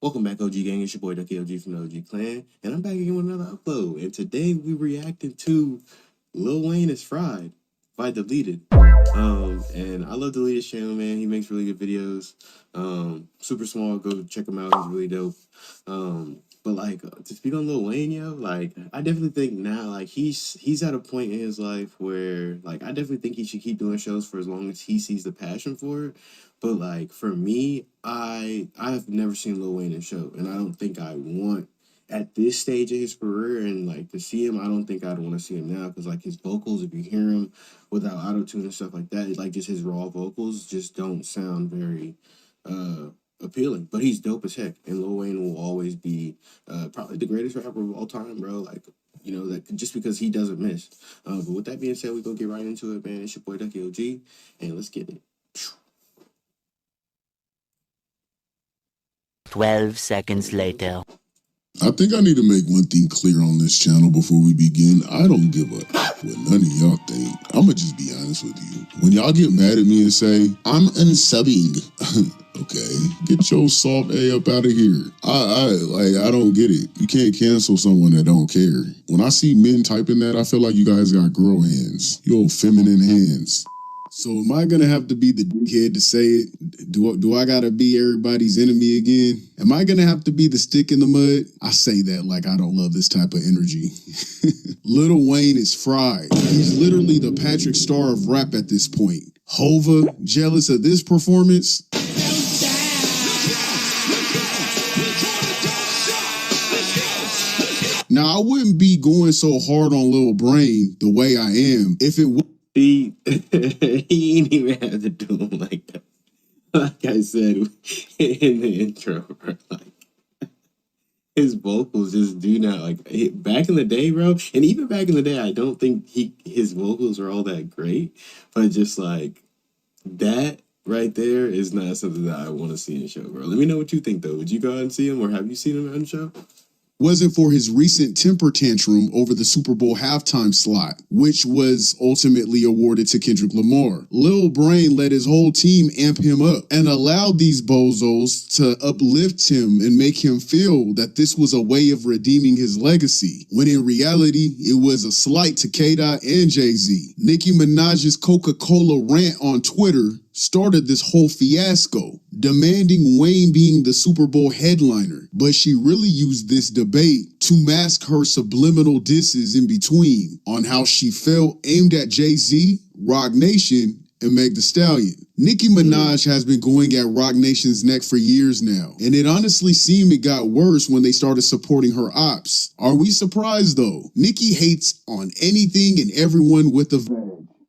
Welcome back, OG Gang. It's your boy Ducky OG from the OG Clan, and I'm back again with another upload. And today we reacting to Lil Wayne is Fried by Deleted. And I love Deleted's channel, man. He makes really good videos. Super small. Go check him out. He's really dope. But like to speak on Lil Wayne, yo, like I definitely think now, like he's at a point in his life where, like, I definitely think he should keep doing shows for as long as he sees the passion for it. But like for me, I've never seen Lil Wayne in a show, and I don't think I want at this stage of his career, and like to see him, I don't think I'd want to see him now because like his vocals, if you hear him without auto tune and stuff like that, like just his raw vocals just don't sound very appealing. But he's dope as heck, and Lil Wayne will always be probably the greatest rapper of all time, bro. Like, you know, that just because he doesn't miss. But with that being said, we gonna get right into it, man. It's your boy Ducky OG, and let's get it. 12 seconds later. I think I need to make one thing clear on this channel before we begin. I don't give a what none of y'all think. I'ma just be honest with you. When y'all get mad at me and say, I'm unsubbing, okay, get your soft A up out of here. I don't get it. You can't cancel someone that don't care. When I see men typing that, I feel like you guys got girl hands. You old feminine hands. So am I gonna have to be the dickhead to say it? Do I gotta be everybody's enemy again? Am I gonna have to be the stick in the mud? I say that like I don't love this type of energy. Lil Wayne is fried. He's literally the Patrick Star of rap at this point. Hova, jealous of this performance? Now, I wouldn't be going so hard on Lil Brain the way I am if it would. He ain't even have to do him like that. Like I said in the intro, bro, like his vocals just do not back in the day, bro. And even back in the day, I don't think his vocals are all that great, but just like that right there is not something that I want to see in the show, bro. Let me know what you think though. Would you go out and see him, or have you seen him on the show? Wasn't for his recent temper tantrum over the Super Bowl halftime slot, which was ultimately awarded to Kendrick Lamar. Lil Brain let his whole team amp him up and allowed these bozos to uplift him and make him feel that this was a way of redeeming his legacy, when in reality, it was a slight to K-Dot and Jay-Z. Nicki Minaj's Coca-Cola rant on Twitter started this whole fiasco, demanding Wayne being the Super Bowl headliner, but she really used this debate to mask her subliminal disses in between on how she felt aimed at Jay-Z, Roc Nation, and Meg Thee Stallion. Nicki Minaj has been going at Roc Nation's neck for years now, and it honestly seemed it got worse when they started supporting her ops. Are we surprised though? Nicki hates on anything and everyone with a vag.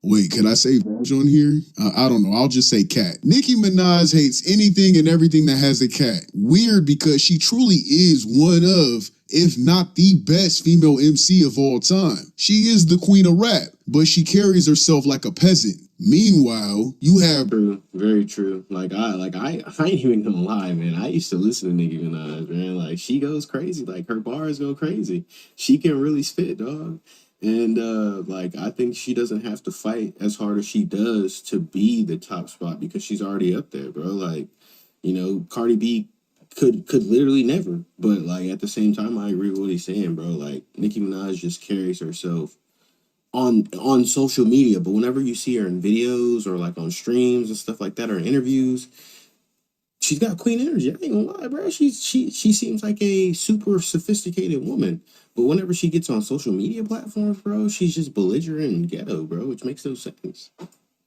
Wait, can I say vag on here? I don't know. I'll just say cat. Nicki Minaj hates anything and everything that has a cat. Weird, because she truly is one of, if not the best female MC of all time. She is the queen of rap, but she carries herself like a peasant. Meanwhile, you have True, very true. I ain't even gonna lie, man. I used to listen to Nicki Minaj, man. Like, she goes crazy. Like, her bars go crazy. She can really spit, dog. And like, I think she doesn't have to fight as hard as she does to be the top spot because she's already up there, bro. Like, you know, Cardi B could literally never. But like at the same time, I agree with what he's saying, bro. Like, Nicki Minaj just carries herself on social media, but whenever you see her in videos or like on streams and stuff like that, or interviews, she's got queen energy. I ain't gonna lie, bro. She seems like a super sophisticated woman. But whenever she gets on social media platforms, bro, she's just belligerent and ghetto, bro, which makes no sense.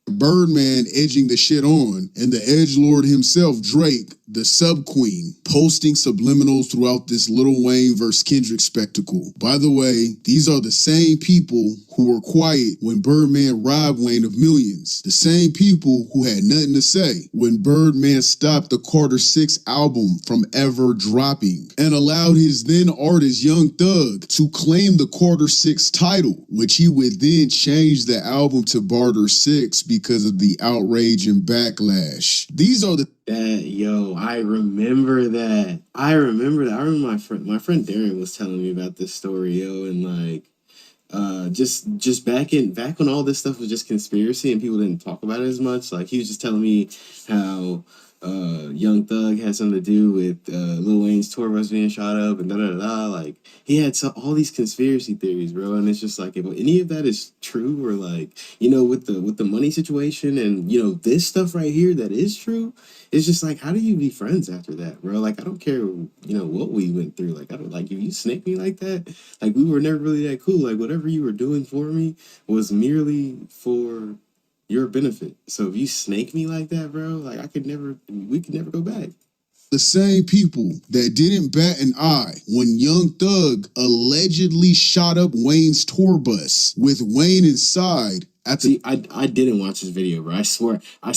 Birdman edging the shit on, and the edgelord himself, Drake, the sub-queen, posting subliminals throughout this Lil Wayne vs. Kendrick spectacle. By the way, these are the same people who were quiet when Birdman robbed Wayne of millions. The same people who had nothing to say when Birdman stopped the Carter 6 album from ever dropping and allowed his then artist Young Thug to claim the Carter 6 title, which he would then change the album to Barter 6 because of the outrage and backlash. These are the I remember that. I remember my friend Darren was telling me about this story, yo, and like just back when all this stuff was just conspiracy and people didn't talk about it as much. Like, he was just telling me how Young Thug had something to do with Lil Wayne's tour bus being shot up and da da da. Like he had all these conspiracy theories, bro. And it's just like if any of that is true, or like with the money situation and this stuff right here that is true, it's just like how do you be friends after that, bro? Like I don't care what we went through. Like I don't like if you snake me like that. Like we were never really that cool. Like whatever you were doing for me was merely for your benefit. So if you snake me like that, bro, like we could never go back. The same people that didn't bat an eye when Young Thug allegedly shot up Wayne's tour bus with Wayne inside at the... See, I didn't watch this video, bro. I swear I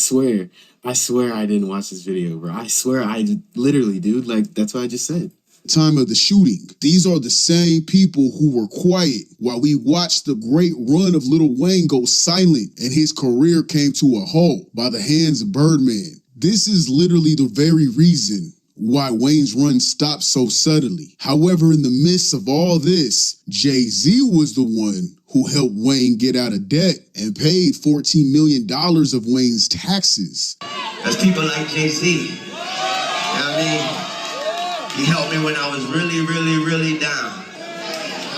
didn't watch this video, bro. I swear I literally, dude, like that's what I just said. Time of the shooting. These are the same people who were quiet while we watched the great run of Lil Wayne go silent and his career came to a halt by the hands of Birdman. This is literally the very reason why Wayne's run stopped so suddenly. However, in the midst of all this, Jay-Z was the one who helped Wayne get out of debt and paid $14 million of Wayne's taxes. That's people like Jay-Z. You know what I mean? He helped me when I was really, really, really down.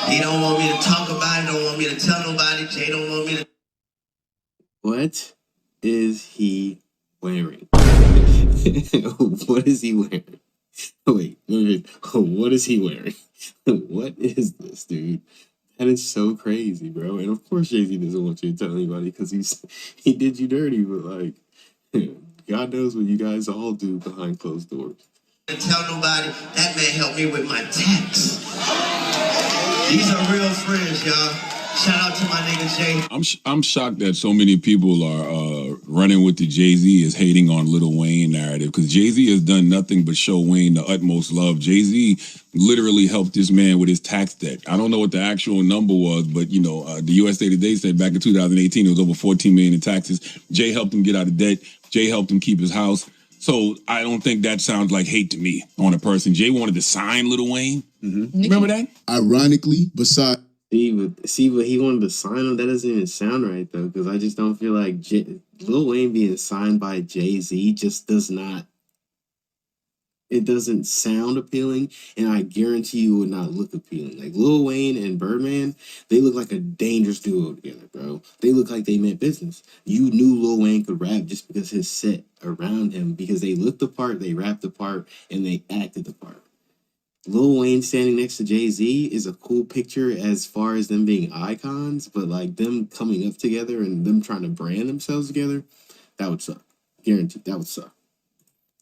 He don't want me to talk about it, don't want me to tell nobody. Jay don't want me to... What is he wearing? What is he wearing? Wait, what is he wearing? What is this, dude? That is so crazy, bro. And of course Jay-Z doesn't want you to tell anybody because he did you dirty, but like, God knows what you guys all do behind closed doors. Tell nobody. That man helped me with my tax. These are real friends, y'all. Shout out to my nigga Jay. I'm shocked that so many people are running with the Jay-Z is hating on Lil Wayne narrative, because Jay-Z has done nothing but show Wayne the utmost love. Jay-Z literally helped this man with his tax debt. I don't know what the actual number was, but the USA Today said back in 2018 it was over $14 million in taxes. Jay helped him get out of debt. Jay helped him keep his house. So I don't think that sounds like hate to me on a person. Jay wanted to sign Lil Wayne. Mm-hmm. Remember that? Ironically, besides... See, but he wanted to sign him. That doesn't even sound right, though, because I just don't feel like Lil Wayne being signed by Jay-Z just does not... It doesn't sound appealing, and I guarantee you it would not look appealing. Like, Lil Wayne and Birdman, they look like a dangerous duo together, bro. They look like they meant business. You knew Lil Wayne could rap just because his set around him, because they looked the part, they rapped the part, and they acted the part. Lil Wayne standing next to Jay-Z is a cool picture as far as them being icons, but like them coming up together and them trying to brand themselves together, that would suck. Guaranteed, that would suck.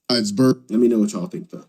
Let me know what y'all think, though.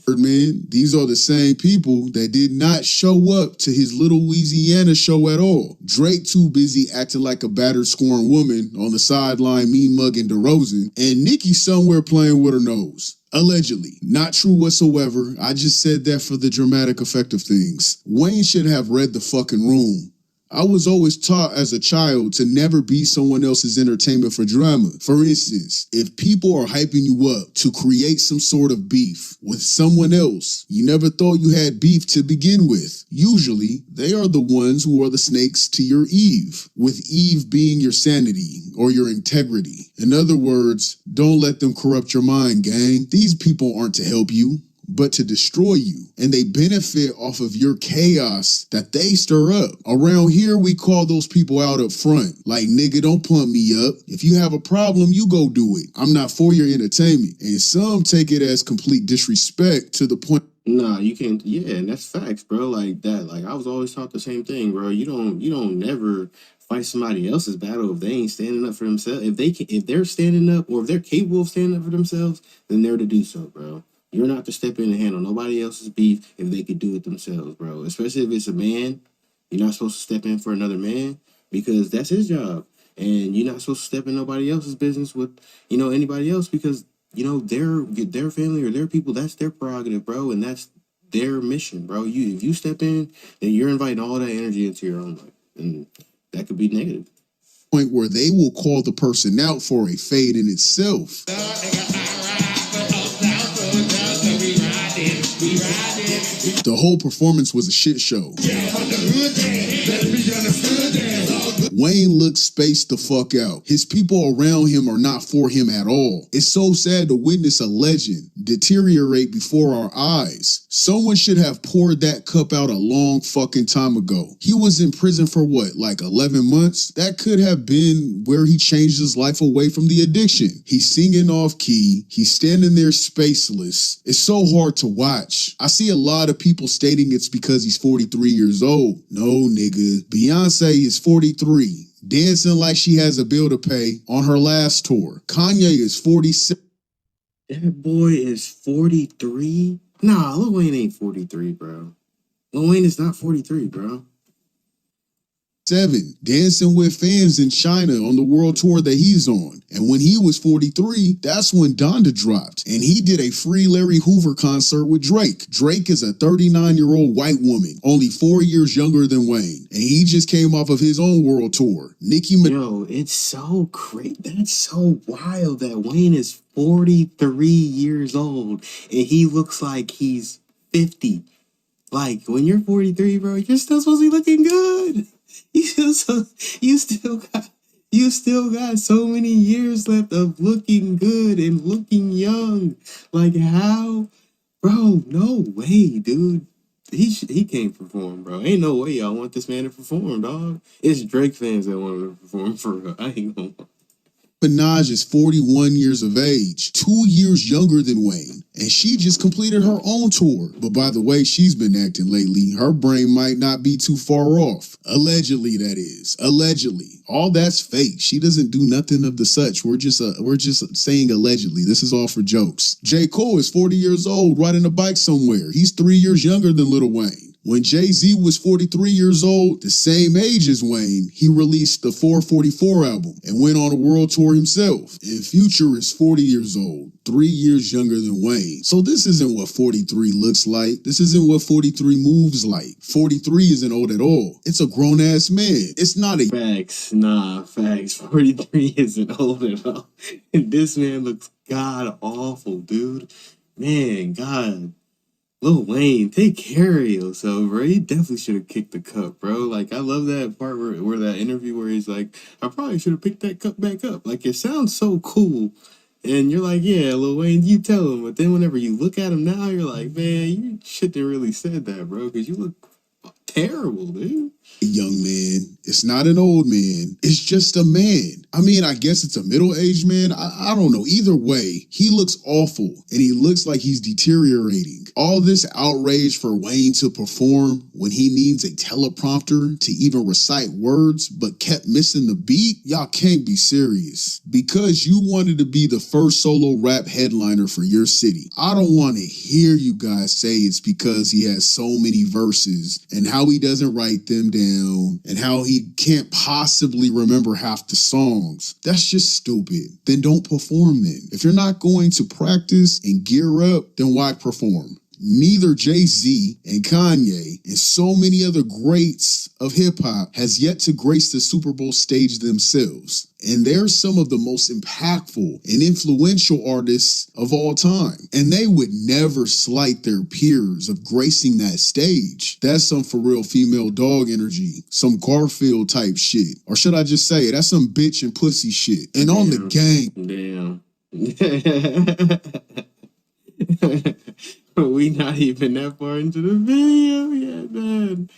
Birdman, these are the same people that did not show up to his Little Louisiana show at all. Drake too busy acting like a battered, scorned woman on the sideline, mean mugging DeRozan, and Nicki somewhere playing with her nose. Allegedly. Not true whatsoever. I just said that for the dramatic effect of things. Wayne should have read the fucking room. I was always taught as a child to never be someone else's entertainment for drama. For instance, if people are hyping you up to create some sort of beef with someone else, you never thought you had beef to begin with. Usually, they are the ones who are the snakes to your Eve, with Eve being your sanity or your integrity. In other words, don't let them corrupt your mind, gang. These people aren't to help you, but to destroy you. And they benefit off of your chaos that they stir up. Around here, we call those people out up front. Like, nigga, don't pump me up. If you have a problem, you go do it. I'm not for your entertainment. And some take it as complete disrespect to the point. Nah, you can't. Yeah, and that's facts, bro. Like that. Like I was always taught the same thing, bro. You don't never fight somebody else's battle if they ain't standing up for themselves. If they're standing up, or if they're capable of standing up for themselves, then they're to do so, bro. You're not to step in and handle nobody else's beef if they could do it themselves, bro. Especially if it's a man. You're not supposed to step in for another man because that's his job. And you're not supposed to step in nobody else's business with, anybody else because, their family or their people, that's their prerogative, bro. And that's their mission, bro. If you step in, then you're inviting all that energy into your own life. And that could be negative. Point where they will call the person out for a fade in itself. The whole performance was a shit show. Wayne looks spaced the fuck out. His people around him are not for him at all. It's so sad to witness a legend deteriorate before our eyes. Someone should have poured that cup out a long fucking time ago. He was in prison for what, like 11 months? That could have been where he changed his life away from the addiction. He's singing off key. He's standing there spaceless. It's so hard to watch. I see a lot of people stating it's because he's 43 years old. No, nigga. Beyonce is 43, dancing like she has a bill to pay on her last tour. Kanye is 46. That boy is 43? Nah, Lil Wayne ain't 43, bro. Lil Wayne is not 43, bro. Dancing with fans in China on the world tour that he's on. And when he was 43, that's when Donda dropped. And he did a free Larry Hoover concert with Drake. Drake is a 39-year-old white woman, only 4 years younger than Wayne. And he just came off of his own world tour. Yo, it's so crazy. That's so wild that Wayne is 43 years old and he looks like he's 50. Like, when you're 43, bro, you're still supposed to be looking good. You still got so many years left of looking good and looking young. Like, how? Bro, no way, dude. He can't perform, bro. Ain't no way y'all want this man to perform, dog. It's Drake fans that want him to perform for real. I ain't gonna. Minaj is 41 years of age, 2 years younger than Wayne, and she just completed her own tour. But by the way she's been acting lately, her brain might not be too far off. Allegedly, that is. Allegedly. All that's fake. She doesn't do nothing of the such. We're just saying allegedly. This is all for jokes. J. Cole is 40 years old, riding a bike somewhere. He's 3 years younger than Lil Wayne. When Jay-Z was 43 years old, the same age as Wayne, he released the 444 album and went on a world tour himself. And Future is 40 years old, 3 years younger than Wayne. So this isn't what 43 looks like. This isn't what 43 moves like. 43 isn't old at all. It's a grown-ass man. It's not a... Facts. Nah, facts. 43 isn't old at all. And this man looks god-awful, dude. Man, God. Lil Wayne, take care of yourself, bro. He definitely should have kicked the cup, bro. Like, I love that part where that interview where he's like, I probably should have picked that cup back up. Like, it sounds so cool. And you're like, yeah, Lil Wayne, you tell him. But then whenever you look at him now, you're like, man, you shouldn't have really said that, bro. Because you look terrible, dude. Young man. It's not an old man. It's just a man. I mean, I guess it's a middle-aged man. I don't know. Either way, he looks awful and he looks like he's deteriorating. All this outrage for Wayne to perform when he needs a teleprompter to even recite words but kept missing the beat? Y'all can't be serious. Because you wanted to be the first solo rap headliner for your city. I don't want to hear you guys say it's because he has so many verses and how he doesn't write them down and how he can't possibly remember half the songs. That's just stupid. Then don't perform then. If you're not going to practice and gear up, then why perform? Neither Jay-Z and Kanye and so many other greats of hip-hop has yet to grace the Super Bowl stage themselves. And they're some of the most impactful and influential artists of all time. And they would never slight their peers of gracing that stage. That's some for real female dog energy. Some Garfield type shit. Or should I just say it? That's some bitch and pussy shit. And on the gang. Damn. We not even that far into the video yet, man.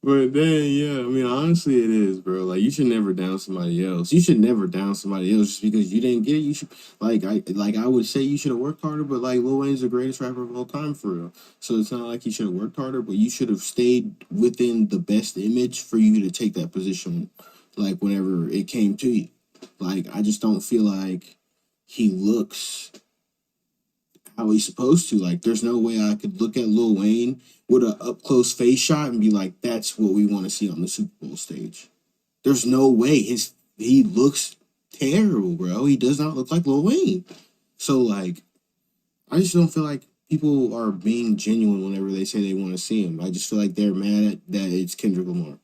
But then, yeah, I mean, honestly, it is, bro. Like, you should never down somebody else. You should never down somebody else just because you didn't get it. You should, I would say you should have worked harder, but like, Lil Wayne's the greatest rapper of all time, for real. So it's not like you should have worked harder, but you should have stayed within the best image for you to take that position, like, whenever it came to you. Like, I just don't feel like he looks how he's supposed to. Like, there's no way I could look at Lil Wayne with an up-close face shot and be like, that's what we want to see on the Super Bowl stage. There's no way. He looks terrible, bro. He does not look like Lil Wayne. So, like, I just don't feel like people are being genuine whenever they say they want to see him. I just feel like they're mad at that it's Kendrick Lamar.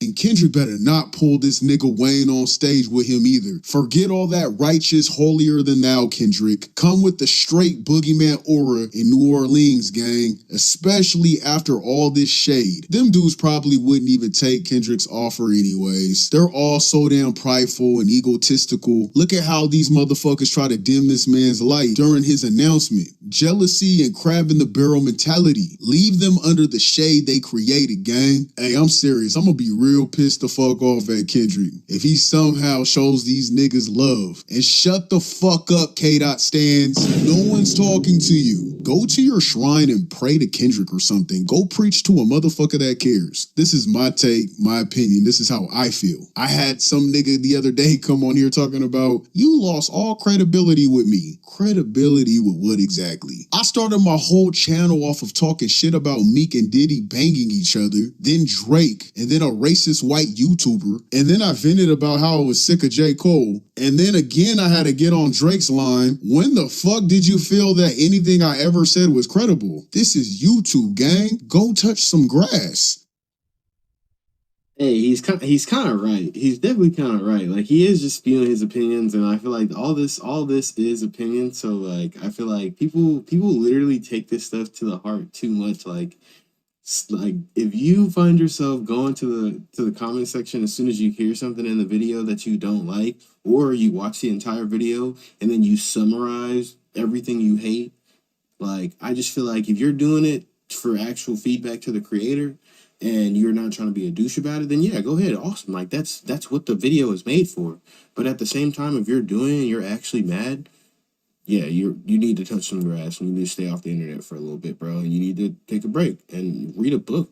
And Kendrick better not pull this nigga Wayne on stage with him either. Forget all that righteous, holier than thou, Kendrick. Come with the straight boogeyman aura in New Orleans, gang. Especially after all this shade. Them dudes probably wouldn't even take Kendrick's offer anyways. They're all so damn prideful and egotistical. Look at how these motherfuckers try to dim this man's light during his announcement. Jealousy and crab in the barrel mentality. Leave them under the shade they created, gang. Hey, I'm serious. I'm gonna be real pissed the fuck off at Kendrick if he somehow shows these niggas love. And shut the fuck up, K-Dot stands. No one's talking to you. Go to your shrine and pray to Kendrick or something. Go preach to a motherfucker that cares. This is my take, my opinion. This is how I feel. I had some nigga the other day come on here talking about, you lost all credibility with me. Credibility with what exactly? I started my whole channel off of talking shit about Meek and Diddy banging each other, then Drake, and then a racist white YouTuber, and then I vented about how I was sick of J. Cole, and then again I had to get on Drake's line. When the fuck did you feel that anything I ever said was credible? This is YouTube, gang. Go touch some grass. Hey, he's kind of right. He's definitely kind of right. Like, he is just spewing his opinions, and I feel like all this is opinion. So like, I feel like people literally take this stuff to the heart too much. Like if you find yourself going to the comment section as soon as you hear something in the video that you don't like, or you watch the entire video and then you summarize everything you hate, like, I just feel like if you're doing it for actual feedback to the creator and you're not trying to be a douche about it, then yeah, go ahead. Awesome. Like, that's what the video is made for. But at the same time, if you're doing it and you're actually mad, yeah, you need to touch some grass and you need to stay off the internet for a little bit, bro. And you need to take a break and read a book.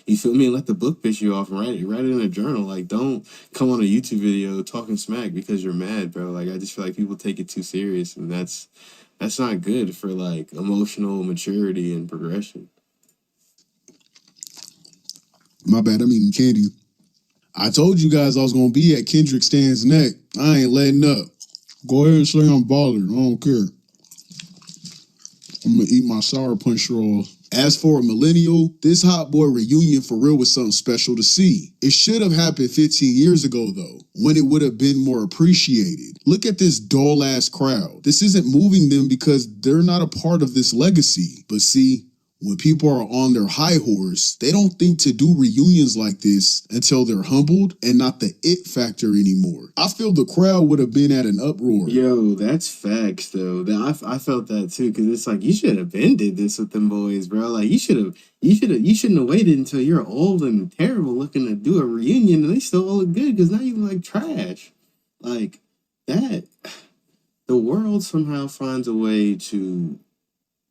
You feel me? And let the book piss you off and write it in a journal. Like, don't come on a YouTube video talking smack because you're mad, bro. Like, I just feel like people take it too serious, and that's not good for like emotional maturity and progression. My bad, I'm eating candy. I told you guys I was gonna be at Kendrick Stan's neck. I ain't letting up. Go ahead and say I'm bothered. I don't care. I'm gonna eat my Sour Punch straws. As for a millennial, this Hot Boy reunion for real was something special to see. It should have happened 15 years ago though, when it would have been more appreciated. Look at this dull ass crowd. This isn't moving them because they're not a part of this legacy. But see, when people are on their high horse, they don't think to do reunions like this until they're humbled and not the it factor anymore. I feel the crowd would have been at an uproar. Yo, that's facts though. I felt that too, because it's like, you should have been did this with them boys, bro. Like, you shouldn't have waited until you're old and terrible looking to do a reunion and they still all look good, because now you look like trash. Like that, the world somehow finds a way to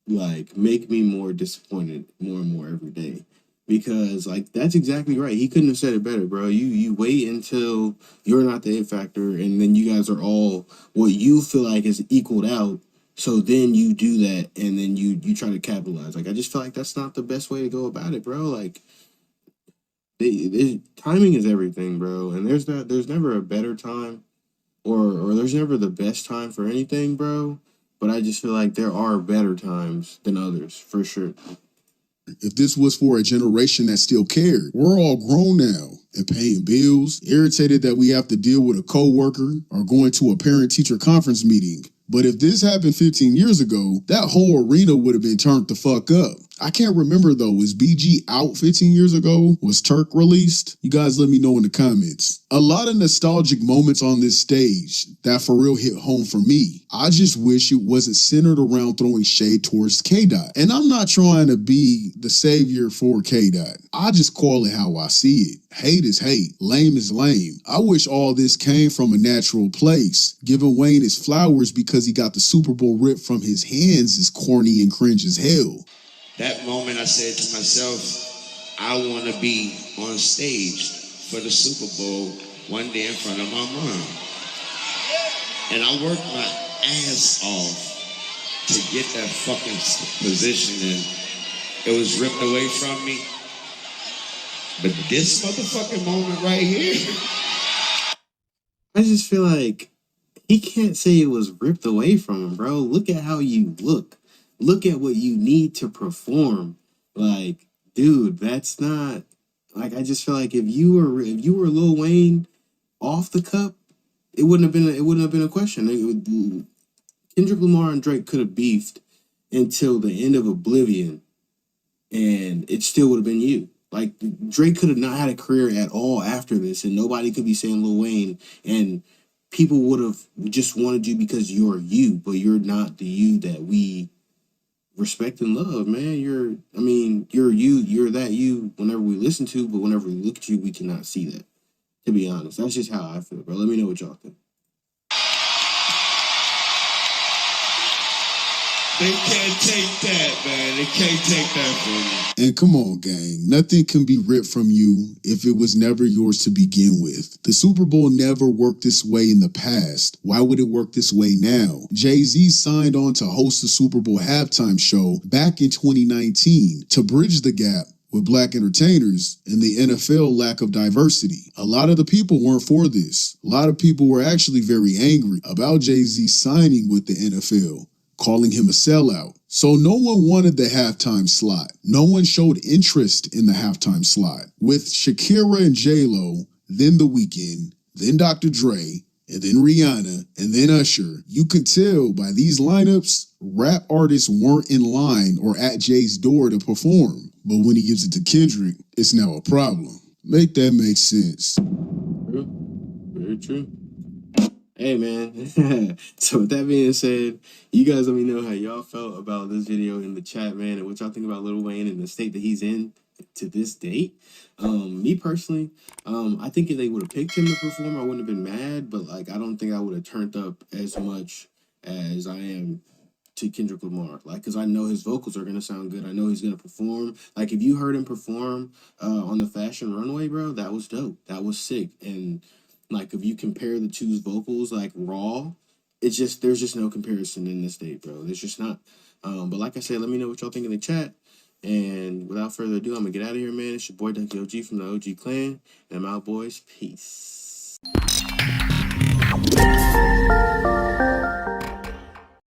like make me more disappointed more and more every day, because like, that's exactly right. He couldn't have said it better, bro. You wait until you're not the it factor, and then you guys are all what you feel like is equaled out, so then you do that, and then you try to capitalize. Like, I just feel like that's not the best way to go about it, bro. Like, timing is everything, bro, and there's never a better time, or there's never the best time for anything, bro. But I just feel like there are better times than others, for sure. If this was for a generation that still cared, we're all grown now and paying bills, irritated that we have to deal with a coworker or going to a parent-teacher conference meeting. But if this happened 15 years ago, that whole arena would have been turned the fuck up. I can't remember though, was BG out 15 years ago? Was Turk released? You guys let me know in the comments. A lot of nostalgic moments on this stage that for real hit home for me. I just wish it wasn't centered around throwing shade towards K-Dot. And I'm not trying to be the savior for K-Dot. I just call it how I see it. Hate is hate. Lame is lame. I wish all this came from a natural place. Giving Wayne his flowers because he got the Super Bowl ripped from his hands is corny and cringe as hell. That moment I said to myself, I want to be on stage for the Super Bowl one day in front of my mom. And I worked my ass off to get that fucking position, and it was ripped away from me. But this motherfucking moment right here, I just feel like he can't say it was ripped away from him, bro. Look at how you look. Look at what you need to perform. Like, dude, that's not... Like, I just feel like if you were Lil Wayne off the cup, it wouldn't have been a question. Kendrick Lamar and Drake could have beefed until the end of Oblivion, and it still would have been you. Like, Drake could have not had a career at all after this, and nobody could be saying Lil Wayne, and people would have just wanted you because you're you, but you're not the you that we respect and love, man. You're you. You're that you whenever we listen to, but whenever we look at you, we cannot see that. To be honest, that's just how I feel, bro. Let me know what y'all think. They can't take that, man. They can't take that from you. And come on, gang. Nothing can be ripped from you if it was never yours to begin with. The Super Bowl never worked this way in the past. Why would it work this way now? Jay-Z signed on to host the Super Bowl halftime show back in 2019 to bridge the gap with black entertainers and the NFL lack of diversity. A lot of the people weren't for this. A lot of people were actually very angry about Jay-Z signing with the NFL, calling him a sellout. So no one wanted the halftime slot. No one showed interest in the halftime slot. With Shakira and J-Lo, then The Weeknd, then Dr. Dre, and then Rihanna, and then Usher, you could tell by these lineups, rap artists weren't in line or at Jay's door to perform. But when he gives it to Kendrick, it's now a problem. Make that make sense. True. Very true. Hey, man. So with that being said, you guys let me know how y'all felt about this video in the chat, man, and what y'all think about Lil Wayne and the state that he's in to this date. Me personally, I think if they would have picked him to perform, I wouldn't have been mad, but like I don't think I would have turned up as much as I am to Kendrick Lamar, like, because I know his vocals are gonna sound good. I know he's gonna perform. Like, if you heard him perform on the Fashion Runway, bro, that was dope. That was sick. And like, if you compare the two's vocals, like raw, it's just there's just no comparison in this state, bro. There's just not. But like I said, let me know what y'all think in the chat. And without further ado, I'm gonna get out of here, man. It's your boy Ducky OG from the OG Clan, and I'm out, boys. Peace.